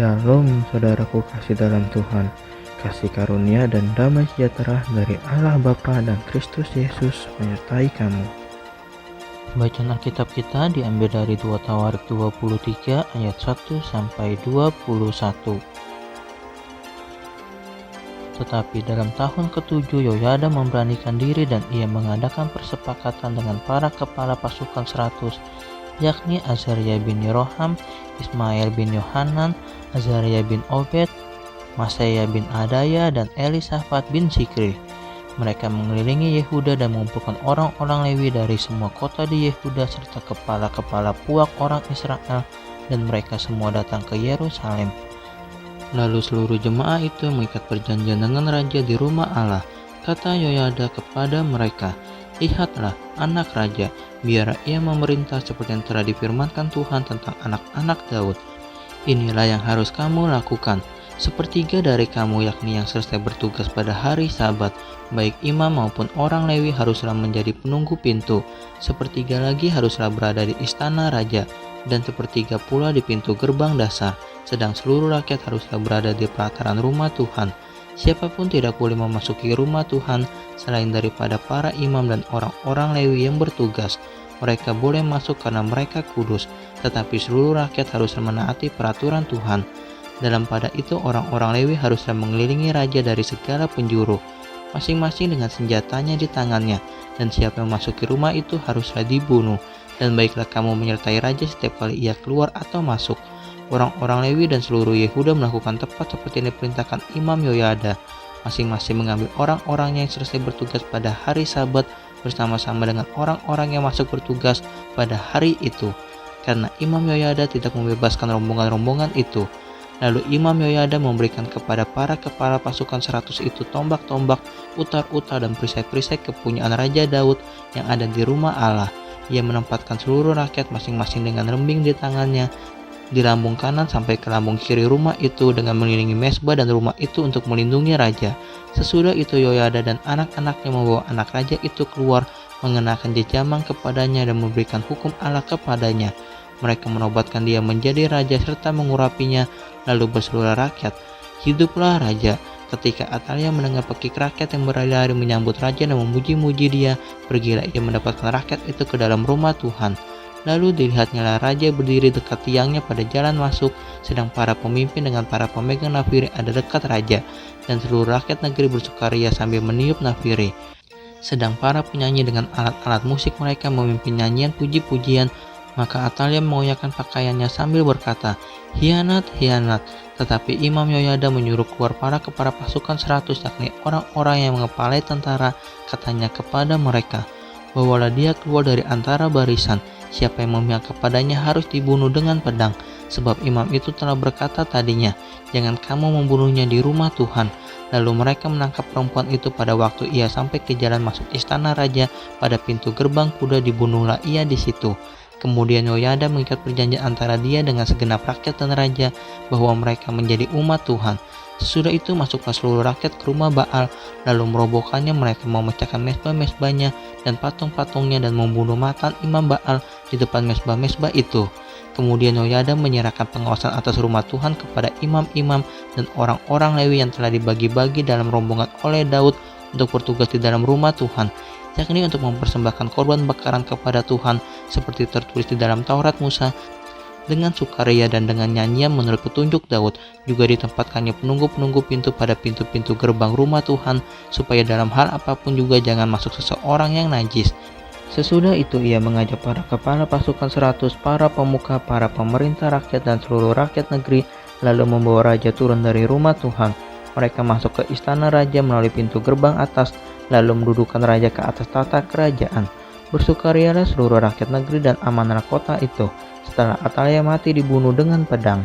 Shalom saudaraku kasih dalam Tuhan, kasih karunia dan damai sejahtera dari Allah Bapa dan Kristus Yesus menyertai kamu. Bacaan Alkitab kita diambil dari 2 Tawarik 23 ayat 1 sampai 21. Tetapi dalam tahun ke-7 Yoyada memberanikan diri dan ia mengadakan persepakatan dengan para kepala pasukan 100, yakni Azaria bin Yeroham, Ismail bin Yohanan, Azaria bin Obed, Maseya bin Adaya, dan Elisafat bin Sikri. Mereka mengelilingi Yehuda dan mengumpulkan orang-orang Lewi dari semua kota di Yehuda serta kepala-kepala puak orang Israel, dan mereka semua datang ke Yerusalem. Lalu seluruh jemaah itu mengikat perjanjian dengan raja di rumah Allah. Kata Yoyada kepada mereka, "Lihatlah anak raja, biar ia memerintah seperti yang telah difirmankan Tuhan tentang anak-anak Daud. Inilah yang harus kamu lakukan. Sepertiga dari kamu, yakni yang selesai bertugas pada hari Sabat, baik imam maupun orang Lewi, haruslah menjadi penunggu pintu. Sepertiga lagi haruslah berada di istana raja, dan sepertiga pula di pintu gerbang dasar. Sedang seluruh rakyat haruslah berada di pelataran rumah Tuhan. Siapapun tidak boleh memasuki rumah Tuhan selain daripada para imam dan orang-orang Lewi yang bertugas. Mereka boleh masuk karena mereka kudus, tetapi seluruh rakyat haruslah menaati peraturan Tuhan. Dalam pada itu orang-orang Lewi haruslah mengelilingi raja dari segala penjuru, masing-masing dengan senjatanya di tangannya, dan siapa yang memasuki rumah itu haruslah dibunuh. Dan baiklah kamu menyertai raja setiap kali ia keluar atau masuk." Orang-orang Lewi dan seluruh Yehuda melakukan tepat seperti yang diperintahkan Imam Yoyada. Masing-masing mengambil orang-orangnya yang selesai bertugas pada hari Sabat bersama-sama dengan orang-orang yang masuk bertugas pada hari itu, karena Imam Yoyada tidak membebaskan rombongan-rombongan itu. Lalu Imam Yoyada memberikan kepada para kepala pasukan 100 itu tombak-tombak, utar-utar, dan perisai-perisai kepunyaan Raja Daud yang ada di rumah Allah. Ia menempatkan seluruh rakyat masing-masing dengan rembing di tangannya di lambung kanan sampai ke lambung kiri rumah itu, dengan mengelilingi mezbah dan rumah itu untuk melindungi raja. Sesudah itu Yoyada dan anak-anaknya membawa anak raja itu keluar, mengenakan jejamang kepadanya dan memberikan hukum Allah kepadanya. Mereka menobatkan dia menjadi raja serta mengurapinya. Lalu berserulah rakyat, "Hiduplah raja!" Ketika Atalia mendengar pekik rakyat yang berlari-lari menyambut raja dan memuji-muji dia, pergilah ia mendapatkan rakyat itu ke dalam rumah Tuhan. Lalu dilihatnya raja berdiri dekat tiangnya pada jalan masuk, sedang para pemimpin dengan para pemegang nafiri ada dekat raja, dan seluruh rakyat negeri bersukaria sambil meniup nafiri. Sedang para penyanyi dengan alat-alat musik mereka memimpin nyanyian puji-pujian. Maka Atalia mengoyakkan pakaiannya sambil berkata, "Hianat, hianat!" Tetapi Imam Yoyada menyuruh keluar para kepala pasukan 100, yakni orang-orang yang mengepalai tentara. Katanya kepada mereka, "Bawalah dia keluar dari antara barisan. Siapa yang memihak kepadanya harus dibunuh dengan pedang. Sebab imam itu telah berkata tadinya, 'Jangan kamu membunuhnya di rumah Tuhan.'" Lalu mereka menangkap perempuan itu pada waktu ia sampai ke jalan masuk istana raja. Pada pintu gerbang kuda dibunuhlah ia di situ. Kemudian Yoyada mengikat perjanjian antara dia dengan segenap rakyat dan raja, bahwa mereka menjadi umat Tuhan. Sesudah itu masuklah seluruh rakyat ke rumah Baal, lalu merobohkannya. Mereka memecahkan mezbah-mezbahnya dan patung-patungnya dan membunuh Matan imam Baal di depan mezbah-mezbah itu. Kemudian Yoyada menyerahkan pengawasan atas rumah Tuhan kepada imam-imam dan orang-orang Lewi yang telah dibagi-bagi dalam rombongan oleh Daud untuk bertugas di dalam rumah Tuhan, yakni untuk mempersembahkan korban bakaran kepada Tuhan seperti tertulis di dalam Taurat Musa, dengan sukaria dan dengan nyanyian menurut petunjuk Daud. Juga ditempatkannya penunggu-penunggu pintu pada pintu-pintu gerbang rumah Tuhan, supaya dalam hal apapun juga jangan masuk seseorang yang najis. Sesudah itu ia mengajak para kepala pasukan 100, para pemuka, para pemerintah rakyat dan seluruh rakyat negeri, lalu membawa raja turun dari rumah Tuhan. Mereka masuk ke istana raja melalui pintu gerbang atas, lalu mendudukan raja ke atas tata kerajaan. Bersukarialah seluruh rakyat negeri dan amanah kota itu, setelah Atalia mati dibunuh dengan pedang.